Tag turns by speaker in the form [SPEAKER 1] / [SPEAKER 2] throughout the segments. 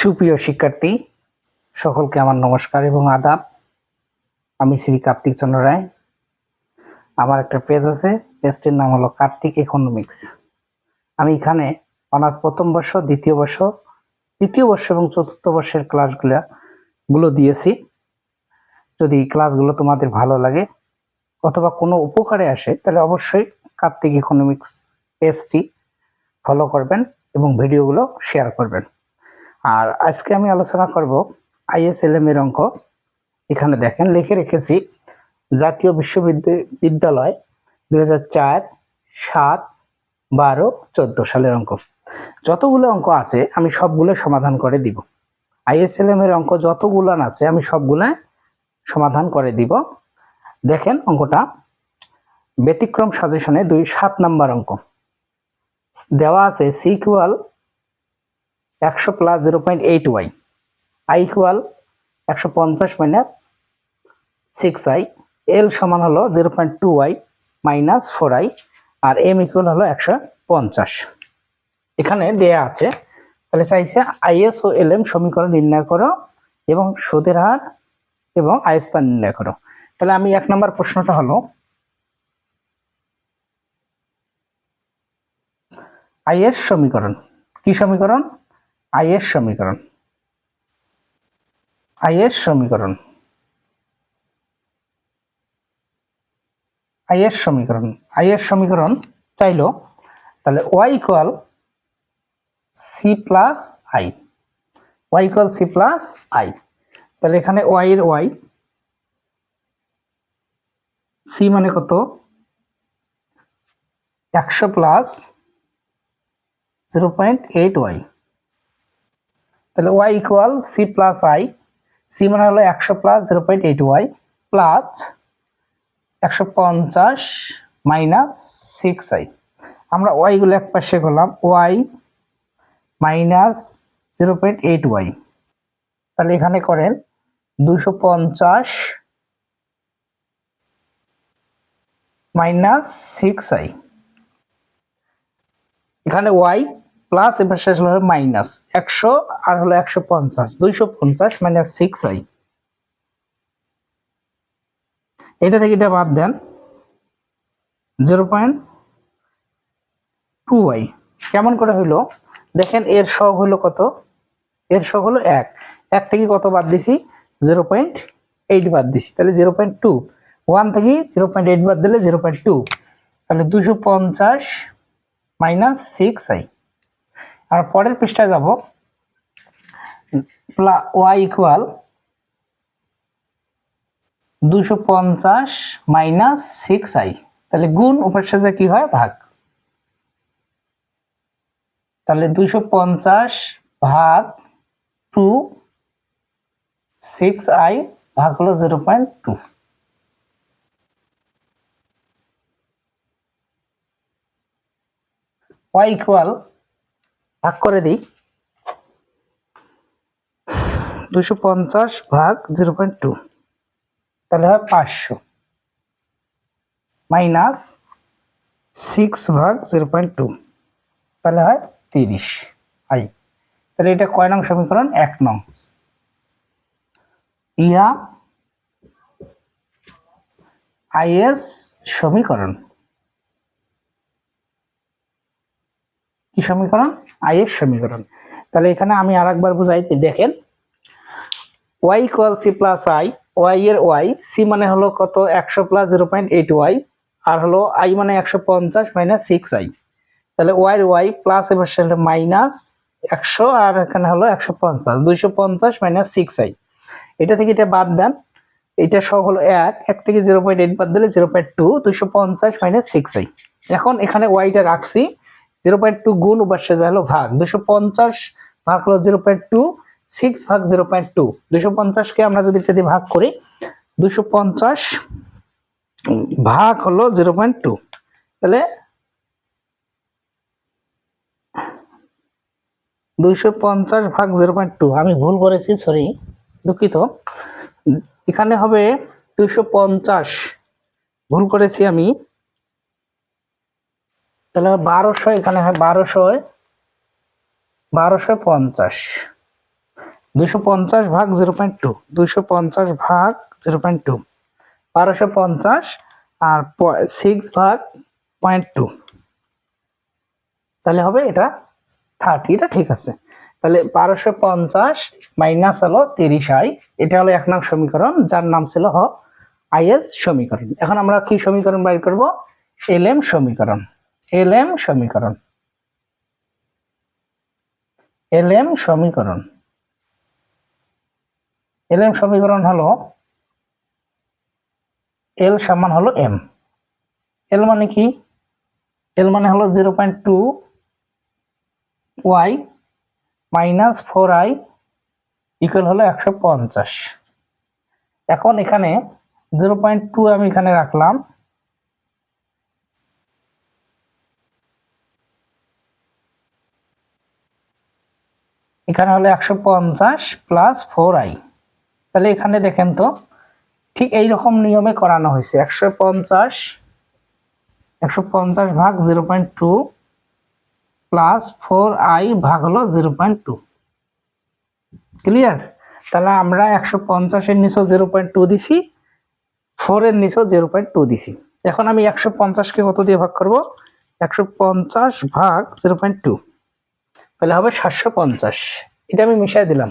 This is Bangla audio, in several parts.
[SPEAKER 1] সুপ্রিয় শিক্ষার্থী সকলকে আমার নমস্কার এবং আদাব। আমি শ্রী কার্তিক চন্দ্র রায়। আমার একটা পেজ আছে, পেজটির নাম হলো কার্তিক ইকোনমিক্স। আমি এখানে অনার্স প্রথম বর্ষ, দ্বিতীয় বর্ষ, তৃতীয় বর্ষ এবং চতুর্থ বর্ষের ক্লাসগুলো দিয়েছি। যদি ক্লাসগুলো তোমাদের ভালো লাগে অথবা কোনো উপকারে আসে তাহলে অবশ্যই কার্তিক ইকোনমিক্স পেজটি ফলো করবেন এবং ভিডিওগুলো শেয়ার করবেন। আর আজকে আমি আলোচনা করব ISLM এর অঙ্ক। এখানে দেখেন লিখে রেখেছি জাতীয় বিশ্ববিদ্যালয় 2004, 7, 12, 14 সালের অঙ্ক। যতগুলো অঙ্ক আছে আমি সবগুলো সমাধান করে দিব। ISLM এর অঙ্ক যতগুলো আছে আমি সবগুলো সমাধান করে দিব। দেখেন অঙ্কটা ব্যতিক্রম সাজেশনে 7 নাম্বার অঙ্ক দেওয়া আছে। c equal 100 plus 0.8y, i equal 150 minus 6i, l সমান হলো 0.2y মাইনাস 4i, আর m ইকুয়াল হলো 150। এখানে দেয়া আছে, তাহলে চাইছে IS ও LM সমীকরণ নির্ণয় করো এবং সুদের হার এবং আয়স্থান নির্ণয় করো। তাহলে আমি 1 নম্বর প্রশ্নটা হলো IS সমীকরণ। কি সমীকরণ? IS সমীকরণ। IS সমীকরণ IS সমীকরণ IS সমীকরণ চাইলো, তাহলে y equal c plus i, y equal c plus i। তাহলে এখানে y এর y, c মানে কত? 100 প্লাস 0.8y। তাহলে y equal c plus i, c মানে হলো 100 plus 0.8y plus 150 minus 6i। আমরা y গুলো এক পাশে করলাম, y মাইনাস 0.8y। তাহলে এখানে করেন 250 মাইনাস 6i। এখানে y প্লাস এবার শেষ হলো মাইনাস 100 আর হলো 150, 250 মাইনাস 6i। এটা থেকে এটা বাদ দেন 0.2y। কেমন করে হইলো দেখেন, এর সহগ হলো কত? এর সহগ হলো 1 থেকে কত বাদ দিছি? 0.8 বাদ দিছি, তাহলে 0.2। 1 থেকে 0.8 বাদ দিলে 0.2, তাহলে 250 মাইনাস 6i। আর পরের পৃষ্ঠায় যাব, y ইকুয়াল 250 মাইনাস 6i। তাহলে গুণ উপর শেষে কি হয়? ভাগ। তাহলে 250 ভাগ 2, 6i ভাগ হলো 0.2। y ইকুয়াল ভাগ করে দিই, 250 ভাগ 0.2, তাহলে হয় 500 মাইনাস 6 ভাগ 0.2, তাহলে হয় 30i। তাহলে এটা কয় নং সমীকরণ? 1 নং। ইহা IS সমীকরণ। কি সমীকরণ? IS সমীকরণ। তাহলে এখানে আমি আরেকবার বুঝাইতে, দেখেন y equal c plus i, y এর y, c মানে হলো কত? 100 প্লাস 0.8y, আর হলো i মানে 150 মাইনাস 6i। তাহলে y এর y প্লাস এবার সেটা মাইনাস 100 আর এখানে হলো 150, 250 মাইনাস 6i। এটা থেকে এটা বাদ দেন, এটা সব হলো 1 থেকে 0.8 বাদ দিলে 0.2, 250 মাইনাস 6i। এখন এখানে yটা রাখছি, 0.2 গুণ উপাস্যে যা হলো ভাগ, 250 ভাগ হলো 0.2, 6 ভাগ 0.2, 250 কে আমরা যদি এটা দিয়ে ভাগ করি, 250 ভাগ হলো 0.2, তাহলে 250 ভাগ 0.2, আমি ভুল করেছি, সরি, দুঃখিত। এখানে হবে 250, ভুল করেছি আমি, তাহলে 1200, এখানে হয় 1250। 250 ভাগ 0.2, 250 ভাগ 0.2, 1250 আর 6 ভাগ 0.2, তাহলে হবে এটা 30। এটা ঠিক আছে। তাহলে 1250 মাইনাস হলো 30i, এটা হলো 1 নং সমীকরণ, যার নাম ছিল আইএস সমীকরণ। এখন আমরা কি সমীকরণ বাইর করব? এলএম সমীকরণ। এলএম সমীকরণ, এলএম সমীকরণ, এলএম সমীকরণ হলো এল সমান হলো এম। এল মানে কি? এল মানে হলো 0.2 y মাইনাস 4i ইকুয়াল হলো 150। এখন এখানে 0.2 আমি এখানে রাখলাম, এখানে হলো 150 প্লাস 4i। তাহলে এখানে দেখেন তো ঠিক এই রকম নিয়মে করানো হয়েছে। 150 ভাগ 0.2 প্লাস 4i ভাগ হলো 0.2। ক্লিয়ার? তাহলে আমরা 150 এর নিচে 0.2 দিছি, 4 এর নিচে 0.2 দিছি। এখন আমি 150 কে কত দিয়ে ভাগ করব? 150 ভাগ 0.2, তাহলে হবে 750। এটা আমি মিশাই দিলাম।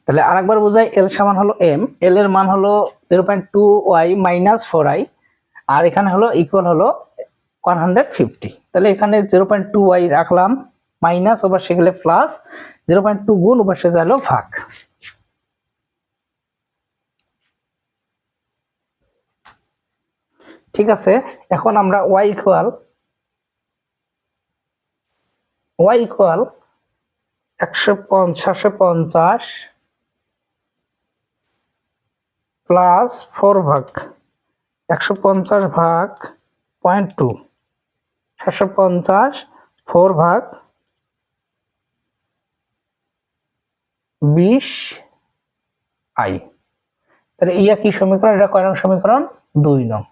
[SPEAKER 1] তাহলে আরেকবার বোঝাই, এল সমান হলো এম, এল এর মান হলো 0.2y মাইনাস 4i, আর এখানে হলো ইকুয়াল হলো 150। তাহলে এখানে 0.2y রাখলাম, মাইনাস ওভার সেগুলো প্লাস, 0.2 গুণ ওভার সে হলো ভাগ। ঠিক আছে। এখন আমরা y ইকুয়াল 750 প্লাস 4 ভাগ 150 ভাগ 0.2, 750 4 ভাগ 20i। তাহলে ইয়া কি সমীকরণ? এটা কয় নং সমীকরণ? 2 নং।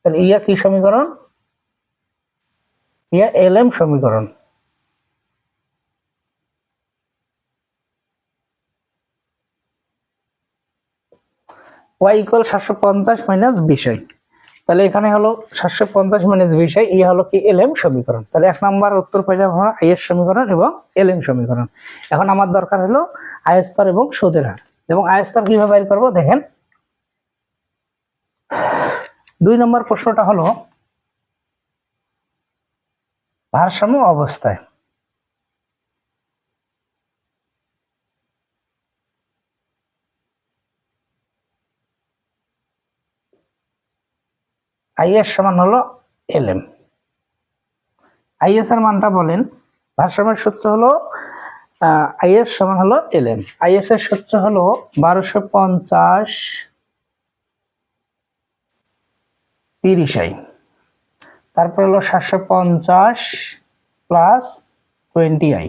[SPEAKER 1] তাহলে ইয়া কি সমীকরণ? ইয়া এলএম সমীকরণ। y equal 750 minus 20i। তাহলে এখানে হলো 750 মাইনাস 20i, ইয়া হলো কি এলএম সমীকরণ। তাহলে 1 নাম্বার উত্তর পাইলাম আমরা আইএস সমীকরণ এবং এলএম সমীকরণ। এখন আমার দরকার হলো আয়স্তর এবং সুদের হার। এবং আয়স্তর কিভাবে বের করব দেখেন। 2 নম্বর প্রশ্নটা হলো ভারসাম্য অবস্থায় আইএস সমান হলো এলএম। আইএস এর মানটা বলেন। ভারসাম্যের সূত্র হলো আইএস সমান হলো এলএম। আইএস এর সূত্র হলো 1250 30i, তারপর হলো 750 প্লাস 20i,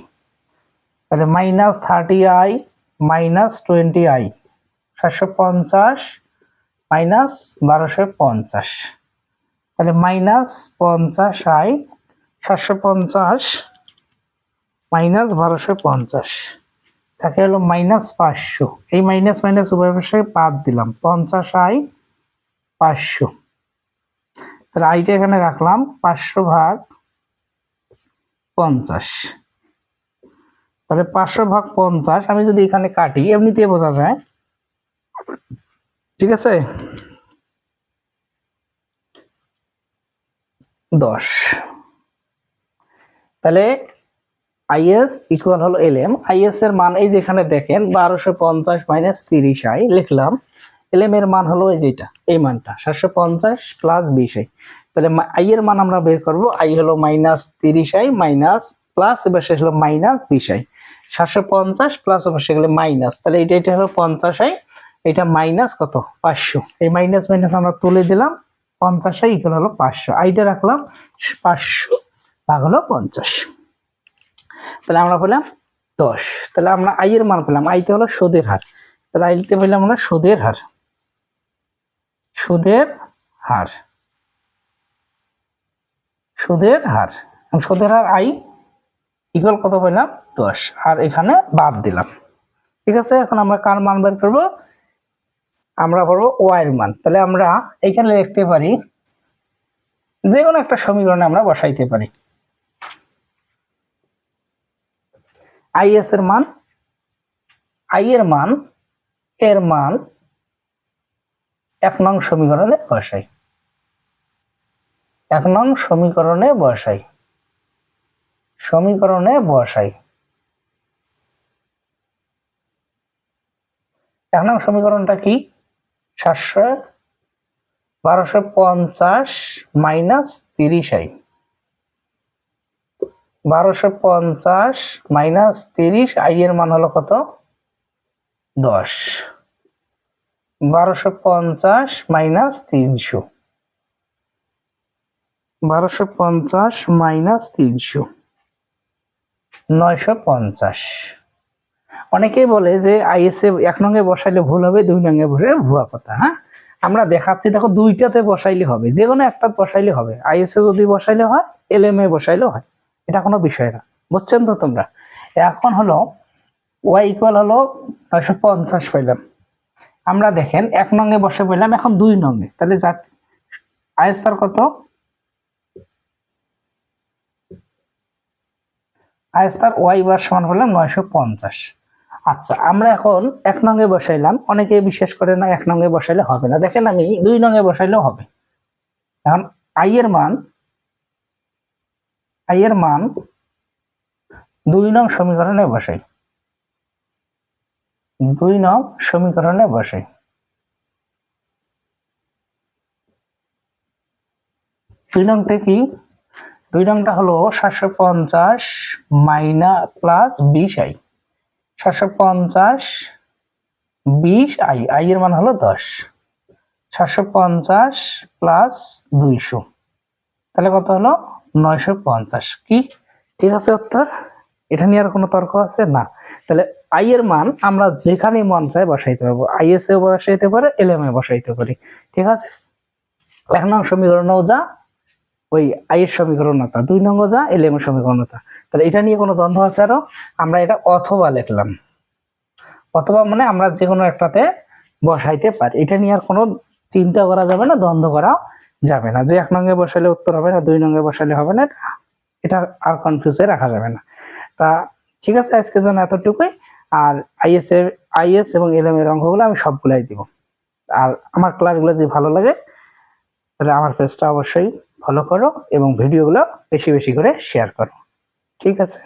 [SPEAKER 1] তাহলে minus 30i minus 20i, 750 minus 1250, তাহলে মাইনাস 50i, 750 মাইনাস 1250 থাকে হলো মাইনাস 500। এই মাইনাস মাইনাস উভয় পাশে বাদ দিলাম, 50i 500। তাহলে আইটা এখানে রাখলাম 500 ভাগ 50। তাহলে 500 ভাগ 50 আমি যদি এখানে কাটি, এমনিতে বোঝা যায়। ঠিক আছে, 10। তাহলে আইএস ইকুয়াল হলো এলএম। আইএস এর মান এই যেখানে দেখেন 1250 মাইনাস 30i লিখলাম। এলএম এর মান হলো এই যেটা, এই মানটা 750 প্লাস 20i। তাহলে আই এর মান আমরা বের করব। আই হলো মাইনাস 30i মাইনাস প্লাস এবার শেষ হলো মাইনাস 20i। 750 প্লাস এবার সেগুলো মাইনাস, তাহলে এটা হলো 50i, এটা মাইনাস কত 500। এই মাইনাস মাইনাস আমরা তুলে দিলাম, 50i ইকুয়াল হলো 500। আইটা রাখলাম 500 ভাগ হলো 50। তাহলে আমরা পেলাম 10। তাহলে আমরা আই এর মান পেলাম। আইতে হলো সুদের হার, তাহলে আইতে পেলাম আমরা সুদের হার। সুদের হার, সুদের হার, সুদের হার আই ইকুয়াল কত পেলাম 10, আর এখানে বাদ দিলাম। ঠিক আছে, এখন আমরা কার মান বের করব? আমরা করবো ওয়াই এর মান। তাহলে আমরা এখানে লিখতে পারি, যে কোনো একটা সমীকরণে আমরা বসাইতে পারি আইএস এর মান, আই এর মান, এর মান 1 নং সমীকরণে বসাই, 1 নং সমীকরণে বসাই, সমীকরণে বসাই। 1 নং সমীকরণটা কি? 1250 মাইনাস 30i, 1250 মাইনাস 30, আই এর মান হলো কত? 10। 1250 মাইনাস 300, 1250 মাইনাস 300, 950। অনেকেই বলে যে আইএসএ 1 নং এ বসাইলে ভুল হবে, 2 নং এ বসাইলে ভুয়া কথা। হ্যাঁ, আমরা দেখাচ্ছি, দেখো দুইটাতে বসাইলে হবে, যে কোনো একটা বসাইলে হবে। আইএসএ যদি বসাইলে হয়, এলএমএ বসাইলে হয়, এটা কোনো বিষয় না। বুঝছেন তো তোমরা? এখন হলো ওয়াই ইকুয়াল হলো 950 পাইলাম। আমরা দেখেন 1 নং এ বসে পেলাম, এখন 2 নং এ, তাহলে আইএস তার কত? আইএস তার ওয়াই বার সমান পেলাম 950। আচ্ছা, আমরা এখন 1 নং এ বসাইলাম, অনেকে বিশ্বাস করে না 1 নং এ বসাইলে হবে না। দেখেন আমি 2 নং এ বসাইলেও হবে। এখন আই এর মান, আই এর মান 2 নং সমীকরণে বসাই, 2 নং সমীকরণে বসাই। 2 নংটা কি? 2 নংটা হলো 750 minus plus 20i, 750 20i, I এর মান হলো 10, 750 প্লাস 200, তাহলে কত হলো? 950। কি ঠিক আছে উত্তর? এটা নিয়ে আর কোনো তর্ক আছে না? তাহলে আই এর মান আমরা যেখানে মন চাই বসাইতে পারবো, আইএস এ বসাইতে পারে, এলএম এ বসাইতে পারি। ঠিক আছে, 1 নং সমীকরণও যা ওই আই এর সমীকরণ তা, 2 নং যা এলএম এর সমীকরণ তা। তাহলে এটা নিয়ে কোনো দ্বন্দ্ব আছে আরো? আমরা এটা অথবা লিখলাম, অথবা মানে আমরা যে কোনো একটাতে বসাইতে পারি। এটা নিয়ে আর কোনো চিন্তা করা যাবে না, দ্বন্দ্ব করা যাবে না, যে 1 নং এ বসাইলে উত্তর হবে না, 2 নং এ বসাইলে হবে না, এটা আর কনফিউজে রাখা যাবে না। তা ঠিক আছে, আজকের জন্য এতটুকুই। আর আইএস এবং এলএম এর অঙ্কগুলো আমি সবগুলাই দিব। আর আমার ক্লাসগুলো যদি ভালো লাগে তাহলে আমার পেজটা অবশ্যই ফলো করো এবং ভিডিওগুলো বেশি বেশি করে শেয়ার করো। ঠিক আছে।